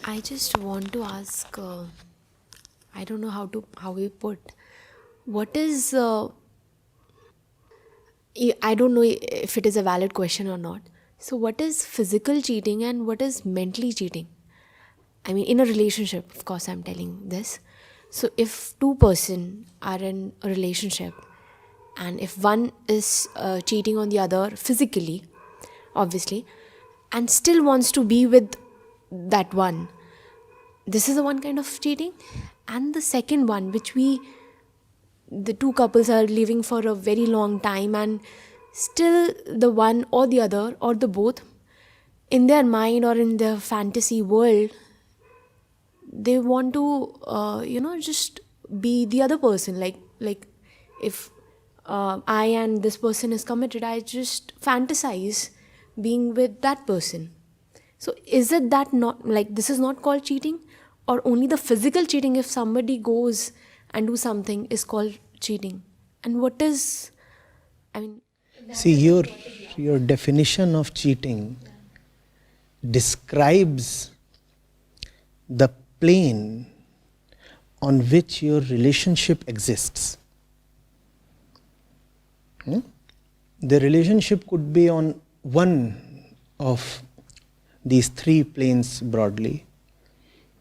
I just want to ask, I don't know how we put, what is, I don't know if it is a valid question or not. So what is physical cheating and what is mentally cheating? I mean, in a relationship, of course, I'm telling this. So if two person are in a relationship and if one is cheating on the other physically, obviously, and still wants to be with that one, this is the one kind of cheating. And the second one, the two couples are living for a very long time and still the one or the other or the both, in their mind or in their fantasy world, they want to just be the other person. Like if I and this person is committed, I just fantasize being with that person. So is it that not, like, this is not called cheating, or only the physical cheating, if somebody goes and do something, is called cheating? And what is, I mean, See, your definition of cheating describes the plane on which your relationship exists. The relationship could be on one of these three planes broadly.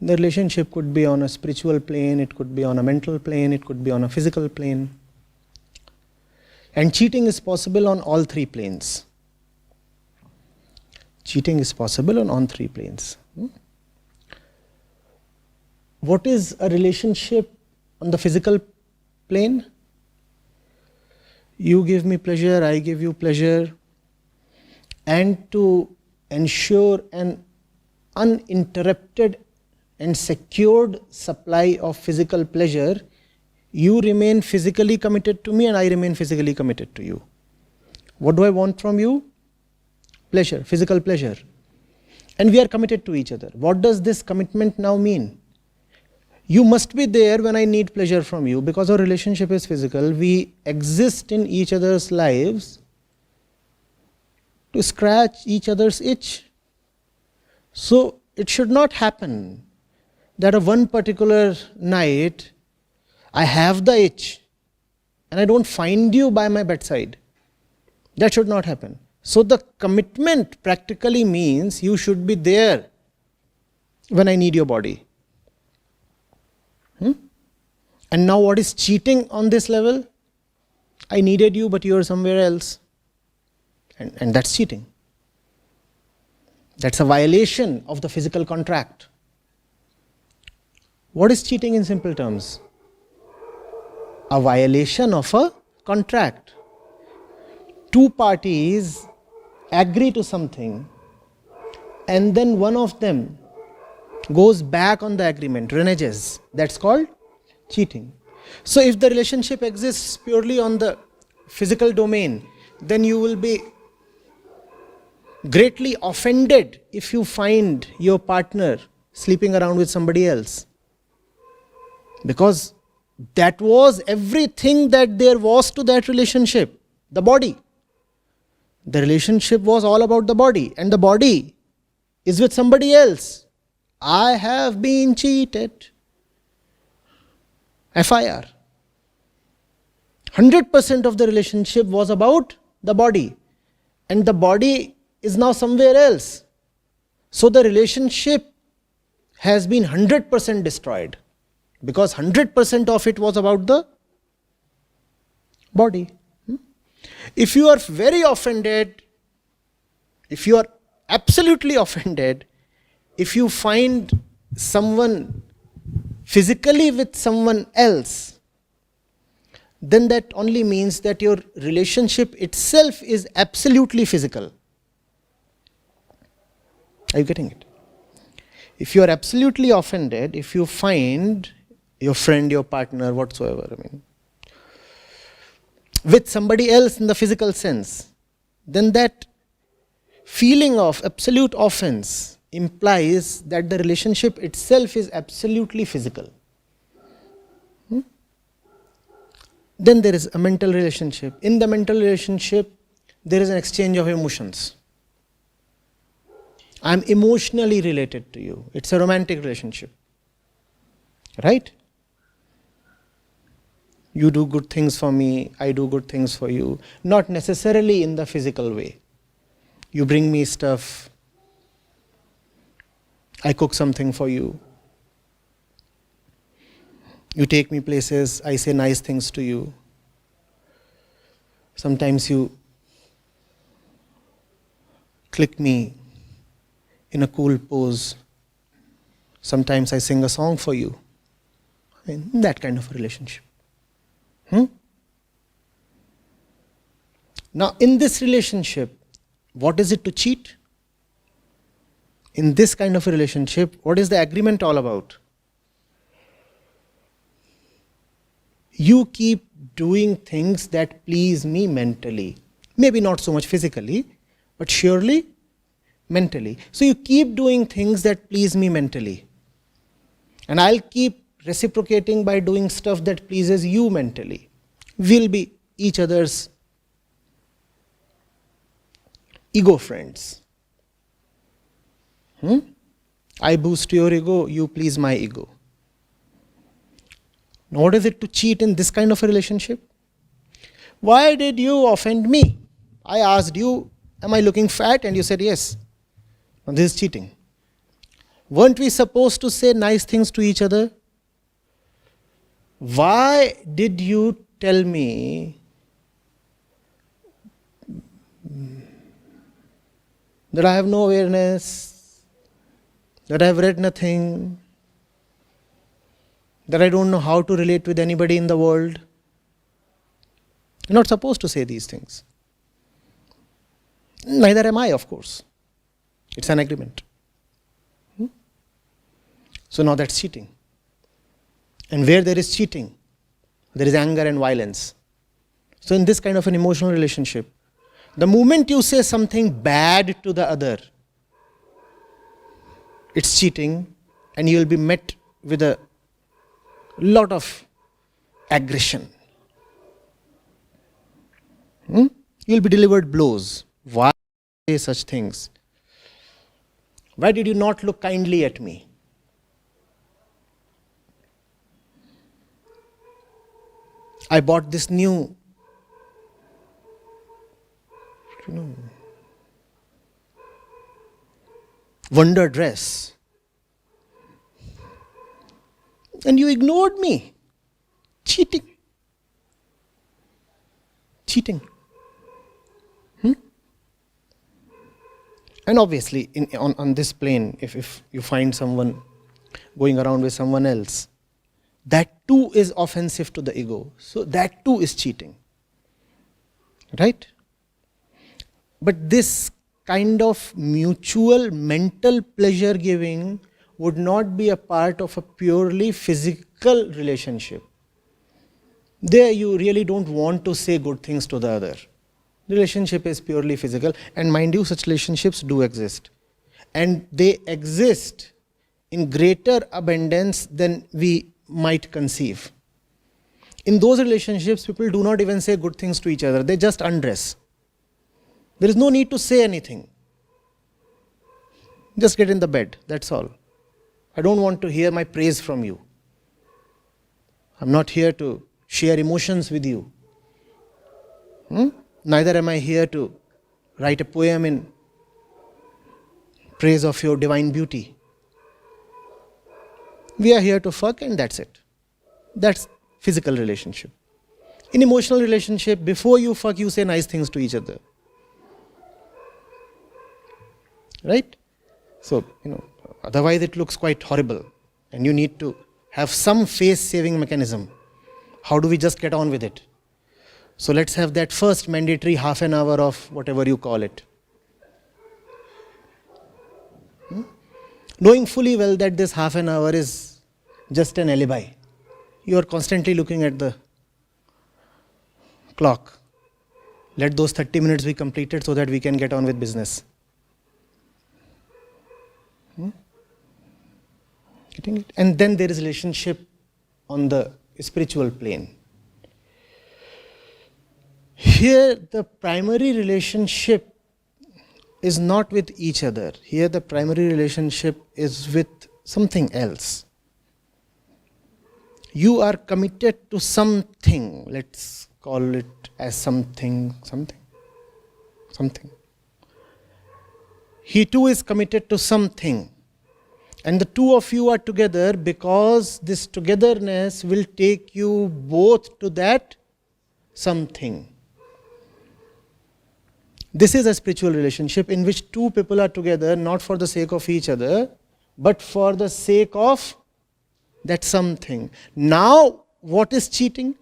The relationship could be on a spiritual plane, it could be on a mental plane, it could be on a physical plane. And cheating is possible on all three planes. Cheating is possible on all three planes. What is a relationship on the physical plane? You give me pleasure, I give you pleasure. And to ensure an uninterrupted and secured supply of physical pleasure, you remain physically committed to me and I remain physically committed to you. What do I want from you? Pleasure, physical pleasure. And we are committed to each other. What does this commitment now mean? You must be there when I need pleasure from you, because our relationship is physical. We exist in each other's lives to scratch each other's itch. So it should not happen that on one particular night I have the itch and I don't find you by my bedside. That should not happen. So the commitment practically means you should be there when I need your body. And now what is cheating on this level? I needed you but you are somewhere else. And that's cheating. That's a violation of the physical contract. What is cheating in simple terms? A violation of a contract. Two parties agree to something and then one of them goes back on the agreement, reneges. That's called cheating. So if the relationship exists purely on the physical domain, then you will be greatly offended if you find your partner sleeping around with somebody else. Because that was everything that there was to that relationship, the body. The relationship was all about the body, and the body is with somebody else. I have been cheated. FIR. 100% of the relationship was about the body, and the body is now somewhere else. So the relationship has been 100% destroyed, because 100% of it was about the body. If you are very offended, if you are absolutely offended, if you find someone physically with someone else, then that only means that your relationship itself is absolutely physical. Are you getting it? If you are absolutely offended, if you find your friend, your partner, whatsoever, with somebody else in the physical sense, then that feeling of absolute offense implies that the relationship itself is absolutely physical. Then there is a mental relationship. In the mental relationship, there is an exchange of emotions. I'm emotionally related to you. It's a romantic relationship. Right? You do good things for me, I do good things for you. Not necessarily in the physical way. You bring me stuff, I cook something for you. You take me places, I say nice things to you. Sometimes you click me in a cool pose. Sometimes I sing a song for you. I mean, that kind of a relationship. Now, in this relationship, what is it to cheat? In this kind of a relationship, what is the agreement all about? You keep doing things that please me mentally. Maybe not so much physically, but surely mentally. So you keep doing things that please me mentally. And I'll keep reciprocating by doing stuff that pleases you mentally. We'll be each other's ego friends. I boost your ego, you please my ego. Now, what is it to cheat in this kind of a relationship? Why did you offend me? I asked you, am I looking fat? And you said yes. Now, this is cheating. Weren't we supposed to say nice things to each other? Why did you tell me that I have no awareness, that I have read nothing, that I don't know how to relate with anybody in the world? You're not supposed to say these things. Neither am I, of course. It's an agreement. So now that's cheating. And where there is cheating, there is anger and violence. So in this kind of an emotional relationship, the moment you say something bad to the other, it's cheating, and you will be met with a lot of aggression. You'll be delivered blows. Why say such things? Why did you not look kindly at me? I bought this new, wonder dress, and you ignored me. Cheating. Cheating. And obviously, on this plane, if you find someone going around with someone else, that too is offensive to the ego. So that too is cheating. Right? But this kind of mutual mental pleasure giving would not be a part of a purely physical relationship. There you really don't want to say good things to the other. The relationship is purely physical, and mind you, such relationships do exist. And they exist in greater abundance than we might conceive. In those relationships, people do not even say good things to each other. They just undress. There is no need to say anything. Just get in the bed, that's all. I don't want to hear my praise from you. I'm not here to share emotions with you. Neither am I here to write a poem in praise of your divine beauty. We are here to fuck, and that's it. That's physical relationship. In emotional relationship, before you fuck, you say nice things to each other. Right? So, otherwise it looks quite horrible, and you need to have some face-saving mechanism. How do we just get on with it? So let's have that first mandatory half an hour of whatever you call it. Knowing fully well that this half an hour is just an alibi. You are constantly looking at the clock. Let those 30 minutes be completed so that we can get on with business. Getting it? And then there is relationship on the spiritual plane. Here, the primary relationship is not with each other. Here the primary relationship is with something else. You are committed to something. Let's call it as something. He too is committed to something. And the two of you are together because this togetherness will take you both to that something. This is a spiritual relationship in which two people are together not for the sake of each other, but for the sake of that something. Now, what is cheating?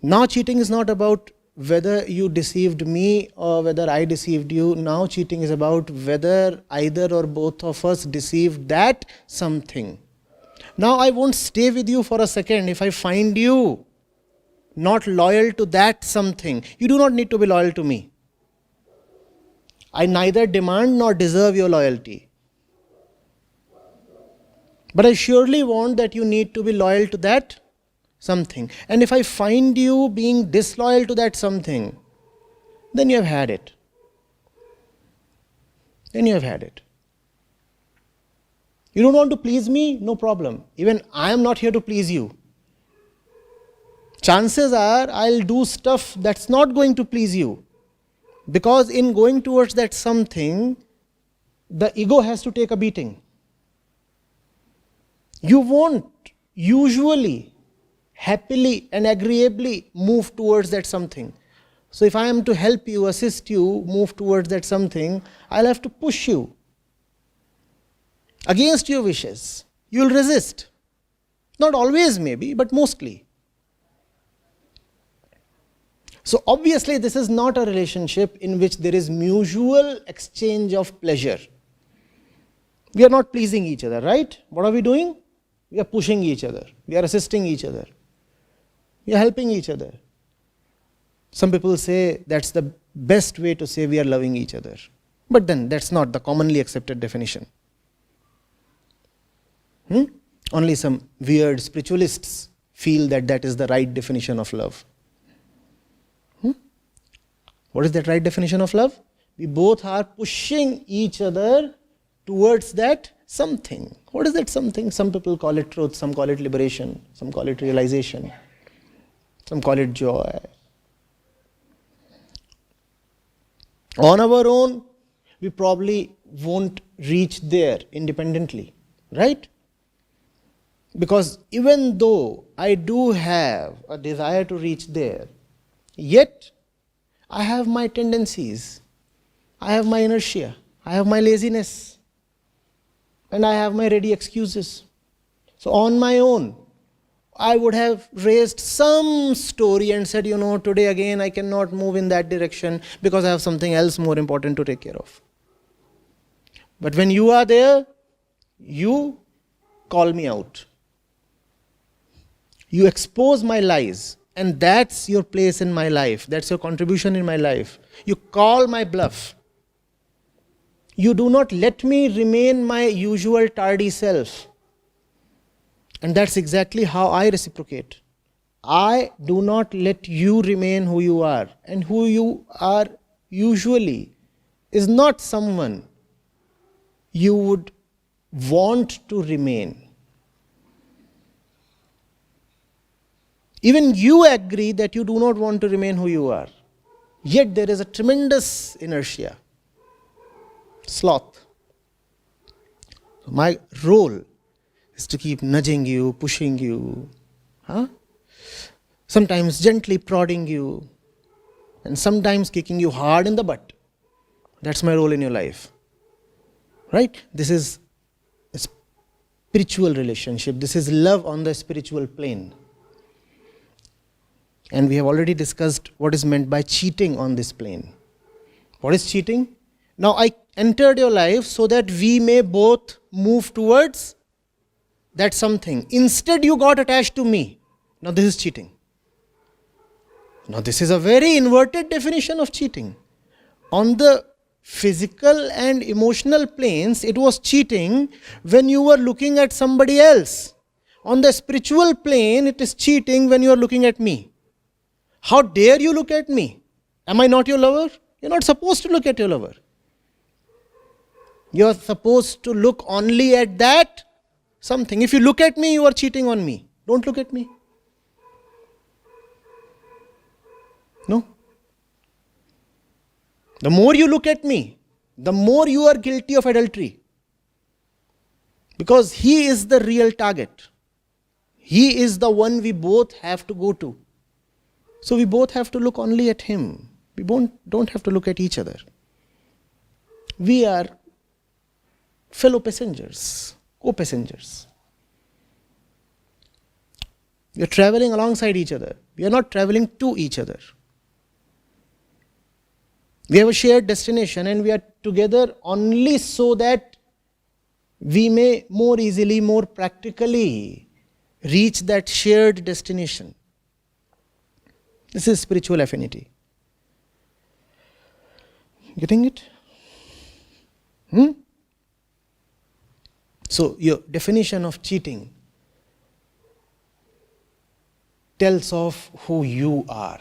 Now, cheating is not about whether you deceived me or whether I deceived you. Now, cheating is about whether either or both of us deceived that something. Now, I won't stay with you for a second if I find you not loyal to that something. You do not need to be loyal to me. I neither demand nor deserve your loyalty. But I surely want that you need to be loyal to that something. And if I find you being disloyal to that something, then you have had it. You don't want to please me? No problem. Even I am not here to please you. Chances are I'll do stuff that's not going to please you. Because in going towards that something, the ego has to take a beating. You won't usually, happily and agreeably move towards that something. So if I am to help you, assist you, move towards that something, I'll have to push you against your wishes. You'll resist. Not always maybe, but mostly. So obviously this is not a relationship in which there is mutual exchange of pleasure. We are not pleasing each other, right? What are we doing? We are pushing each other. We are assisting each other. We are helping each other. Some people say that's the best way to say we are loving each other. But then that's not the commonly accepted definition. Only some weird spiritualists feel that that is the right definition of love. What is that right definition of love? We both are pushing each other towards that something. What is that something? Some people call it truth, some call it liberation, some call it realization, some call it joy. On our own, we probably won't reach there independently, right? Because even though I do have a desire to reach there, yet I have my tendencies, I have my inertia, I have my laziness, and I have my ready excuses. So on my own, I would have raised some story and said, today again I cannot move in that direction because I have something else more important to take care of. But when you are there, you call me out. You expose my lies. And that's your place in my life. That's your contribution in my life. You call my bluff. You do not let me remain my usual tardy self. And that's exactly how I reciprocate. I do not let you remain who you are. And who you are usually is not someone you would want to remain. Even you agree that you do not want to remain who you are. Yet there is a tremendous inertia, sloth. My role is to keep nudging you, pushing you, sometimes gently prodding you, and sometimes kicking you hard in the butt. That's my role in your life. Right? This is a spiritual relationship. This is love on the spiritual plane. And we have already discussed what is meant by cheating on this plane. What is cheating? Now I entered your life so that we may both move towards that something. Instead you got attached to me. Now this is cheating. Now this is a very inverted definition of cheating. On the physical and emotional planes, it was cheating when you were looking at somebody else. On the spiritual plane, it is cheating when you are looking at me. How dare you look at me Am I not your lover? You're not supposed to look at your lover. You're supposed to look only at that something. If you look at me, you are cheating on me. Don't look at me. No. The more you look at me, the more you are guilty of adultery. Because he is the real target. He is the one we both have to go to. So we both have to look only at him. We don't have to look at each other. We are fellow passengers, co-passengers. We are traveling alongside each other. We are not traveling to each other. We have a shared destination and we are together only so that we may more easily, more practically reach that shared destination. This is spiritual affinity. Getting it? So your definition of cheating tells of who you are.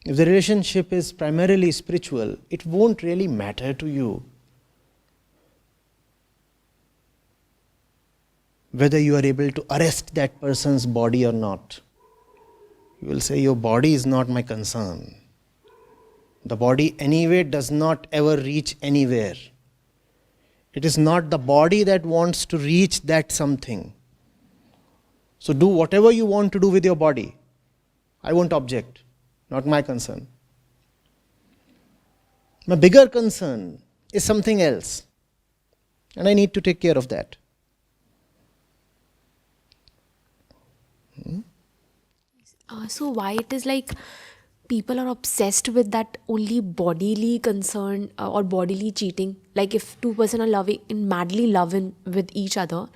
If the relationship is primarily spiritual, it won't really matter to you whether you are able to arrest that person's body or not. You will say, your body is not my concern. The body anyway does not ever reach anywhere. It is not the body that wants to reach that something. So do whatever you want to do with your body. I won't object. Not my concern. My bigger concern is something else. And I need to take care of that. So why it is like people are obsessed with that only bodily concern or bodily cheating? Like if two person are madly loving with each other,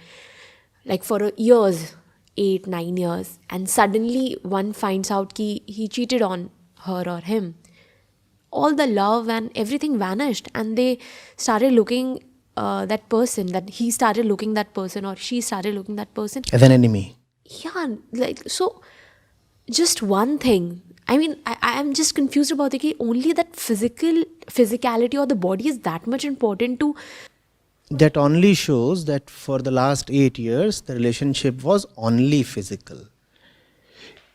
like for years, 8, 9 years, and suddenly one finds out he cheated on her or him, all the love and everything vanished, and they started looking that person, that he started looking that person or she started looking that person as an enemy. Yeah, like, so just one thing. I mean, I am just confused about the only that physicality or the body is that much important to. That only shows that for the last 8 years, the relationship was only physical.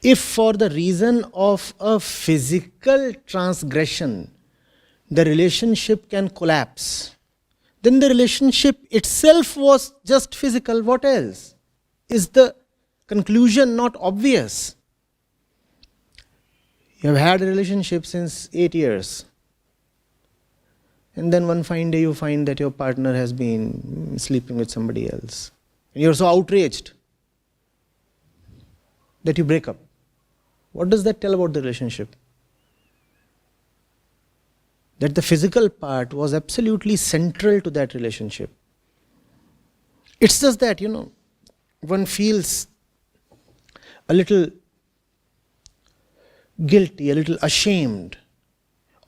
If for the reason of a physical transgression, the relationship can collapse, then the relationship itself was just physical. What else? Is the conclusion not obvious? You have had a relationship since 8 years. And then one fine day you find that your partner has been sleeping with somebody else. And you're so outraged that you break up. What does that tell about the relationship? That the physical part was absolutely central to that relationship. It's just that, one feels a little guilty, a little ashamed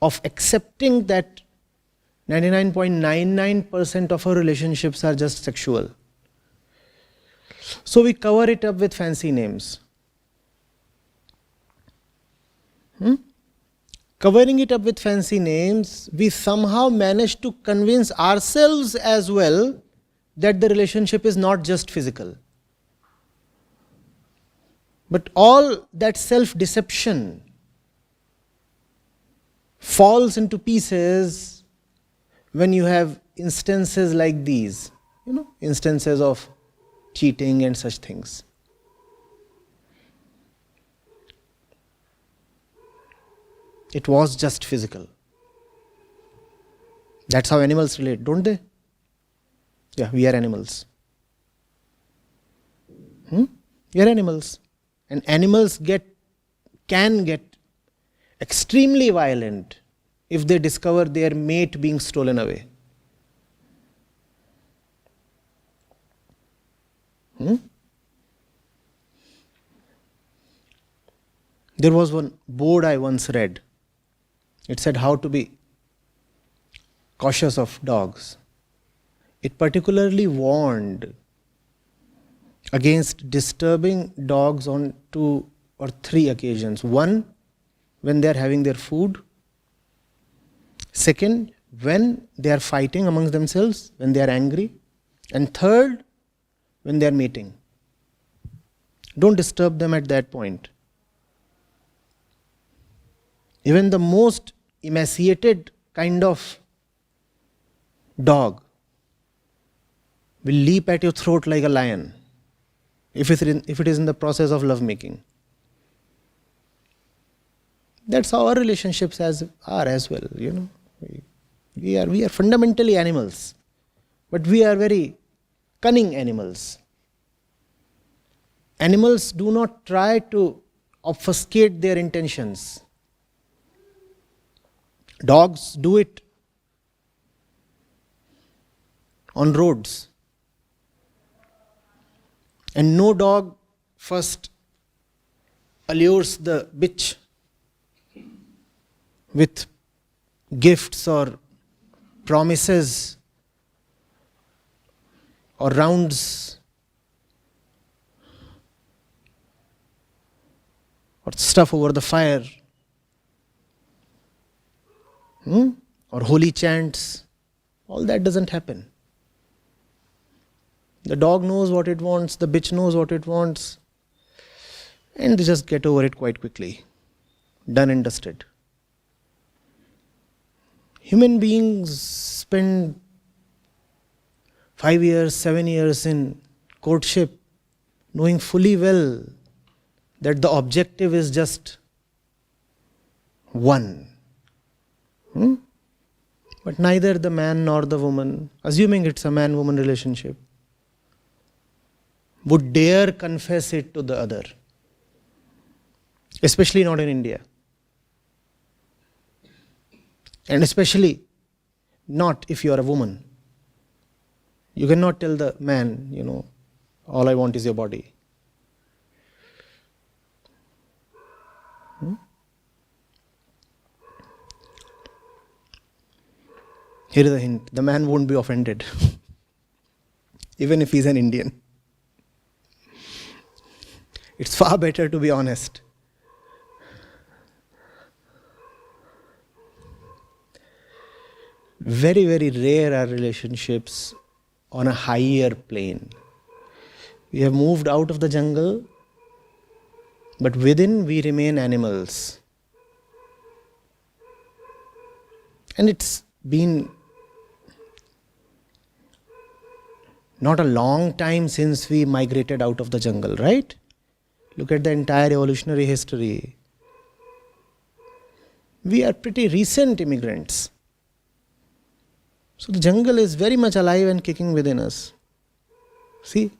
of accepting that 99.99% of our relationships are just sexual. So we cover it up with fancy names. Covering it up with fancy names, we somehow manage to convince ourselves as well that the relationship is not just physical. But all that self-deception falls into pieces when you have instances like these, instances of cheating and such things. It was just physical. That's how animals relate, don't they? Yeah, we are animals. We are animals. And animals can get extremely violent if they discover their mate being stolen away. There was one board I once read. It said how to be cautious of dogs. It particularly warned against disturbing dogs onto or three occasions. One, when they are having their food. Second, when they are fighting amongst themselves, when they are angry. And third, when they are mating. Don't disturb them at that point. Even the most emaciated kind of dog will leap at your throat like a lion if it is in the process of lovemaking. That's how our relationships are as well. We are fundamentally animals, but we are very cunning animals. Animals do not try to obfuscate their intentions. Dogs do it on roads. And no dog first allures the bitch with gifts or promises or rounds or stuff over the fire, or holy chants. All that doesn't happen. The dog knows what it wants, the bitch knows what it wants, and they just get over it quite quickly. Done and dusted. Human beings spend 5 years, 7 years in courtship, knowing fully well that the objective is just one. But neither the man nor the woman, assuming it's a man-woman relationship, would dare confess it to the other. Especially not in India. And especially not if you are a woman. You cannot tell the man, all I want is your body. Here is a hint. The man won't be offended. Even if he's an Indian. It's far better to be honest. Very, very rare are relationships on a higher plane. We have moved out of the jungle, but within we remain animals. And it's been not a long time since we migrated out of the jungle, right? Look at the entire evolutionary history. We are pretty recent immigrants. So the jungle is very much alive and kicking within us. See,